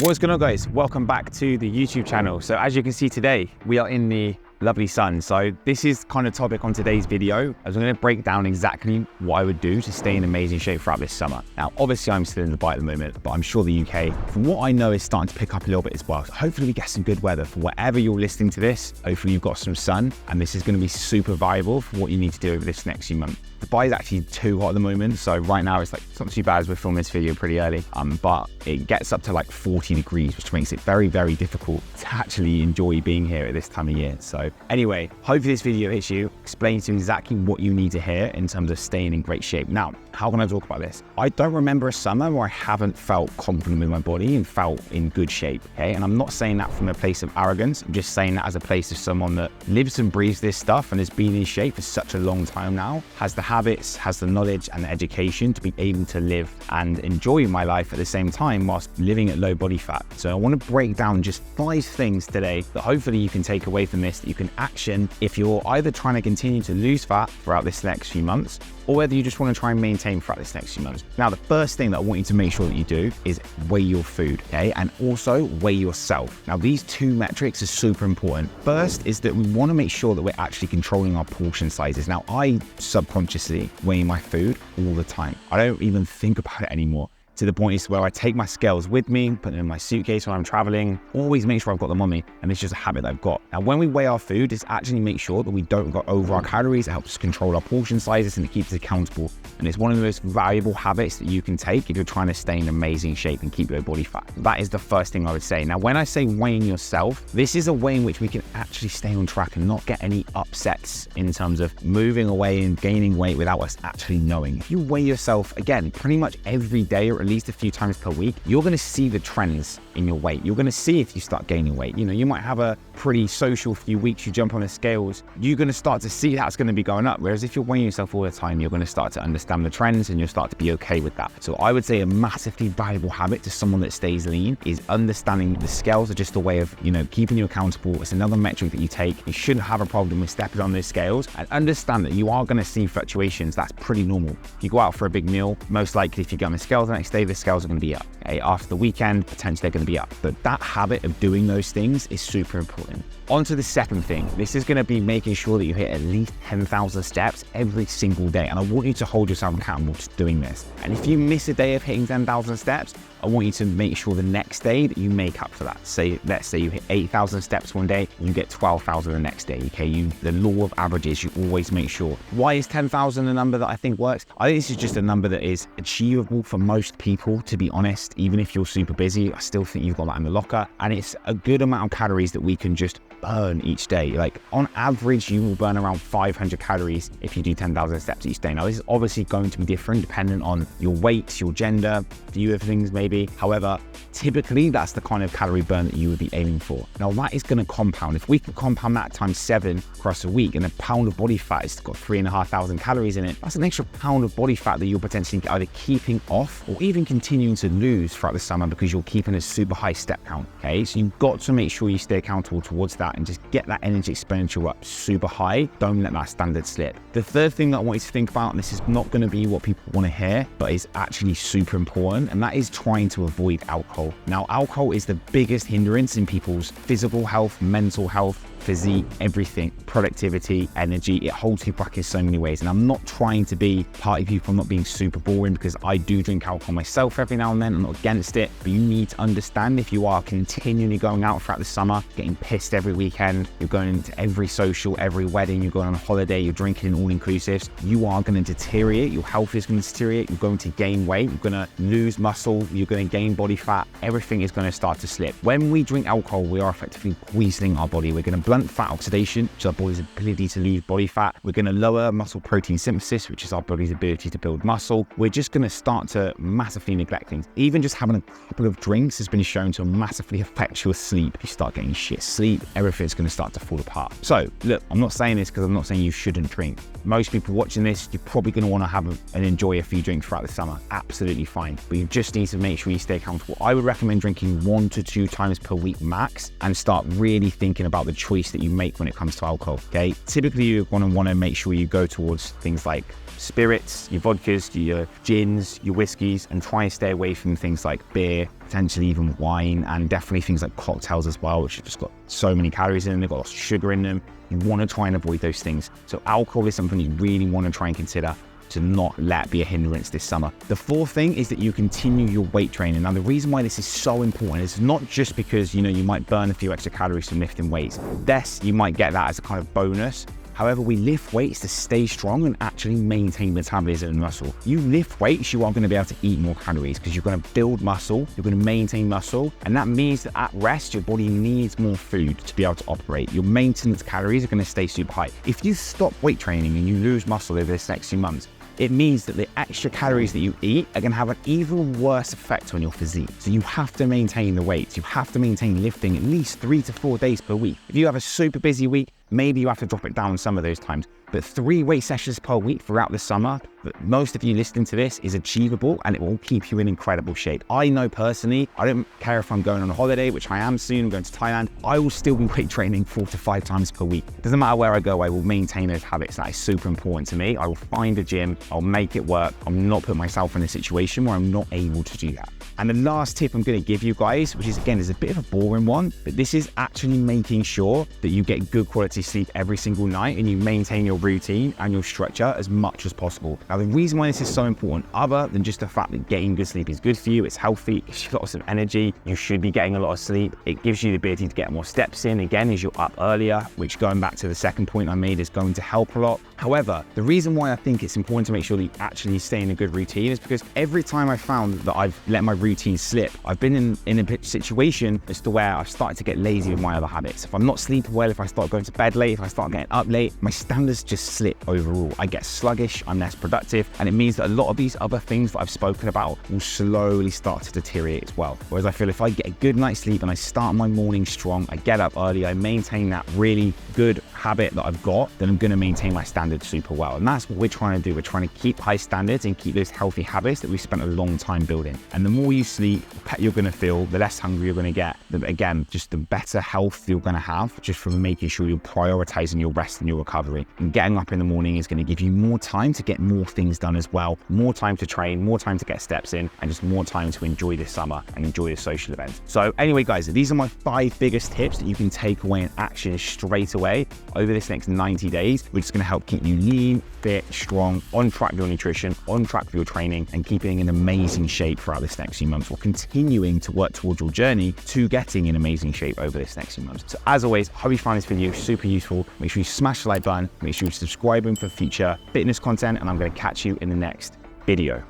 What's going on, guys? Welcome back to the YouTube channel. So as you can see today, we are in the lovely sun. So this is kind of topic on today's video, as I'm going to break down exactly what I would do to stay in amazing shape throughout this summer. Now, obviously I'm still in Dubai at the moment, but I'm sure the UK, from what I know, is starting to pick up a little bit as well. So hopefully we get some good weather for whatever you're listening to this. Hopefully you've got some sun, and this is going to be super viable for what you need to do over this next few months. Dubai is actually too hot at the moment, so right now it's not too bad as we're filming this video pretty early, but it gets up to like 40 degrees, which makes it very, very difficult to actually enjoy being here at this time of year. So anyway, hopefully this video hits you, explains to you exactly what you need to hear in terms of staying in great shape. Now, how can I talk about this? I don't remember a summer where I haven't felt confident with my body and felt in good shape, okay? And I'm not saying that from a place of arrogance, I'm just saying that as a place of someone that lives and breathes this stuff and has been in shape for such a long time now, has the habits, has the knowledge and the education to be able to live and enjoy my life at the same time whilst living at low body fat. So I want to break down just 5 things today that hopefully you can take away from this, that you can action if you're either trying to continue to lose fat throughout this next few months, or whether you just want to try and maintain throughout this next few months. Now, the first thing that I want you to make sure that you do is weigh your food, okay? And also weigh yourself. Now, these 2 metrics are super important. First is that we want to make sure that we're actually controlling our portion sizes. Now, I subconsciously weigh my food all the time. I don't even think about it anymore, to the point is where I take my scales with me, put them in my suitcase when I'm traveling, always make sure I've got them on me, and it's just a habit that I've got. Now, when we weigh our food, it's actually make sure that we don't go over our calories. It helps us control our portion sizes and it keeps us accountable. And it's one of the most valuable habits that you can take if you're trying to stay in amazing shape and keep your body fat. That is the first thing I would say. Now, when I say weighing yourself, this is a way in which we can actually stay on track and not get any upsets in terms of moving away and gaining weight without us actually knowing. If you weigh yourself, again, pretty much every day or at least a few times per week, you're going to see the trends in your weight. You're going to see if you start gaining weight. You know, you might have a pretty social few weeks, you jump on the scales, you're going to start to see that's going to be going up. Whereas if you're weighing yourself all the time, you're going to start to understand the trends and you'll start to be okay with that. So I would say a massively valuable habit to someone that stays lean is understanding the scales are just a way of, you know, keeping you accountable. It's another metric that you take. You shouldn't have a problem with stepping on those scales, and understand that you are going to see fluctuations. That's pretty normal. If you go out for a big meal, most likely if you get on the scales the next day, the scales are going to be up. Okay? After the weekend, potentially they're going to be up. But that habit of doing those things is super important. On to the second thing. This is going to be making sure that you hit at least 10,000 steps every single day. And I want you to hold yourself accountable to doing this. And if you miss a day of hitting 10,000 steps, I want you to make sure the next day that you make up for that. Let's say you hit 8,000 steps one day, you get 12,000 the next day, okay? The law of averages, you always make sure. Why is 10,000 a number that I think works? I think this is just a number that is achievable for most people, to be honest. Even if you're super busy, I still think you've got that in the locker. And it's a good amount of calories that we can just burn each day. Like on average, you will burn around 500 calories if you do 10,000 steps each day. Now, this is obviously going to be different depending on your weight, your gender, view of things maybe. However, typically that's the kind of calorie burn that you would be aiming for. Now, that is going to compound. If we can compound that times 7 across a week, and a pound of body fat has got 3,500 calories in it, that's an extra pound of body fat that you're potentially either keeping off or even continuing to lose throughout the summer because you're keeping a super high step count. Okay, so you've got to make sure you stay accountable towards that and just get that energy expenditure up super high. Don't let that standard slip. The third thing that I want you to think about, and this is not going to be what people want to hear, but is actually super important, and that is trying to avoid alcohol. Now, alcohol is the biggest hindrance in people's physical health, mental health, physique, everything, productivity, energy. It holds people back in so many ways. And I'm not trying to be party people, I'm not being super boring, because I do drink alcohol myself every now and then. I'm not against it, but you need to understand, if you are continually going out throughout the summer, getting pissed every weekend, you're going to every social, every wedding, you're going on a holiday, you're drinking all inclusives, you are going to deteriorate. Your health is going to deteriorate. You're going to gain weight. You're going to lose muscle. You're going to gain body fat. Everything is going to start to slip. When we drink alcohol, we are effectively poisoning our body. We're going to blunt fat oxidation, which is our body's ability to lose body fat. We're going to lower muscle protein synthesis, which is our body's ability to build muscle. We're just going to start to massively neglect things. Even just having a couple of drinks has been shown to massively affect your sleep. If you start getting shit sleep, everything's going to start to fall apart. So look, I'm not saying this because I'm not saying you shouldn't drink. Most people watching this, you're probably going to want to have and enjoy a few drinks throughout the summer. Absolutely fine. But you just need to make sure you stay accountable. I would recommend drinking 1 to 2 times per week max, and start really thinking about the choices choice that you make when it comes to alcohol, okay? Typically, you're gonna wanna make sure you go towards things like spirits, your vodkas, your gins, your whiskeys, and try and stay away from things like beer, potentially even wine, and definitely things like cocktails as well, which have just got so many calories in them, they've got lots of sugar in them. You wanna try and avoid those things. So alcohol is something you really wanna try and consider to not let be a hindrance this summer. The fourth thing is that you continue your weight training. Now, the reason why this is so important is not just because, you might burn a few extra calories from lifting weights. Yes, you might get that as a kind of bonus. However, we lift weights to stay strong and actually maintain metabolism and muscle. You lift weights, you are going to be able to eat more calories because you're going to build muscle, you're going to maintain muscle, and that means that at rest, your body needs more food to be able to operate. Your maintenance calories are going to stay super high. If you stop weight training and you lose muscle over this next few months, it means that the extra calories that you eat are going to have an even worse effect on your physique. So you have to maintain the weights. You have to maintain lifting at least 3 to 4 days per week. If you have a super busy week, maybe you have to drop it down some of those times. But 3 weight sessions per week throughout the summer, but most of you listening to this, is achievable and it will keep you in incredible shape. I know personally, I don't care if I'm going on a holiday, which I am soon, I'm going to Thailand, I will still be weight training 4 to 5 times per week. It doesn't matter where I go, I will maintain those habits. That is super important to me. I will find a gym, I'll make it work. I'll not put myself in a situation where I'm not able to do that. And the last tip I'm going to give you guys, which is again, is a bit of a boring one, but this is actually making sure that you get good quality sleep every single night and you maintain your routine and your structure as much as possible. Now, the reason why this is so important, other than just the fact that getting good sleep is good for you, it's healthy, it gives you lots of energy, you should be getting a lot of sleep, it gives you the ability to get more steps in, again, as you're up earlier, which going back to the second point I made is going to help a lot. However, the reason why I think it's important to make sure that you actually stay in a good routine is because every time I found that I've let my routine slip, I've been in a situation as to where I've started to get lazy with my other habits. If I'm not sleeping well, if I start going to bed late, if I start getting up late, my standards just slip overall. I get sluggish, I'm less productive, and it means that a lot of these other things that I've spoken about will slowly start to deteriorate as well. Whereas I feel if I get a good night's sleep and I start my morning strong, I get up early, I maintain that really good habit that I've got, then I'm going to maintain my standards super well. And that's what we're trying to do. We're trying to keep high standards and keep those healthy habits that we've spent a long time building. And the more you sleep, the better you're going to feel, the less hungry you're going to get, again, just the better health you're going to have just from making sure you're prioritizing your rest and your recovery. And getting up in the morning is going to give you more time to get more things done as well, more time to train, more time to get steps in, and just more time to enjoy this summer and enjoy the social events. So anyway, guys, these are my 5 biggest tips that you can take away and action straight away over this next 90 days, which is going to help keep you lean, fit, strong, on track with your nutrition, on track with your training, and keeping in amazing shape throughout this next few months, while continuing to work towards your journey to getting in amazing shape over this next few months. So as always, I hope you find this video super useful. Make sure you smash the like button, make sure you subscribe for future fitness content, and I'm going to catch you in the next video.